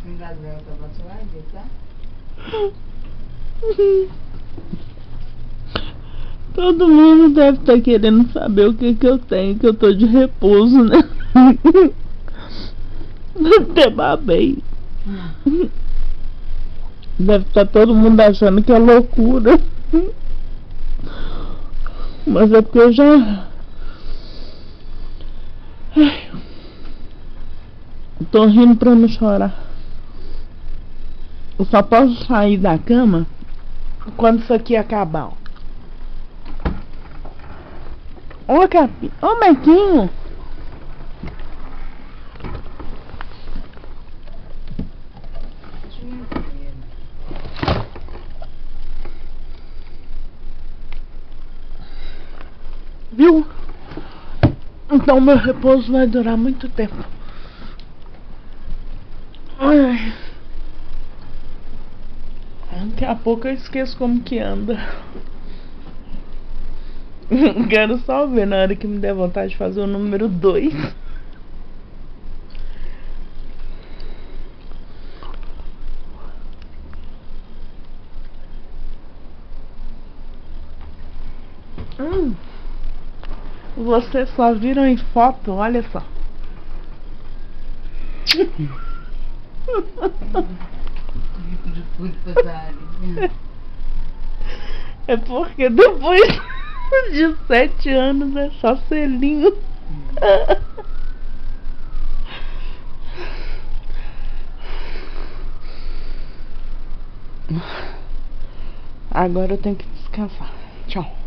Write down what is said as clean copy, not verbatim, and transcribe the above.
Engasgou, tava suave, tá? Todo mundo deve estar querendo saber o que eu tenho, que eu tô de repouso, né? Até babei. Deve estar todo mundo achando que é loucura. Mas é porque eu já... tô rindo pra não chorar. Eu só posso sair da cama quando isso aqui acabar. Ô Capi, ô Marquinho. Viu? Então meu repouso vai durar muito tempo. Ai. Daqui a pouco eu esqueço como que anda. Quero só ver na hora que me der vontade de fazer o número 2. Vocês só viram em foto, olha só. É porque depois de 7 anos é só selinho. Agora eu tenho que descansar. Tchau.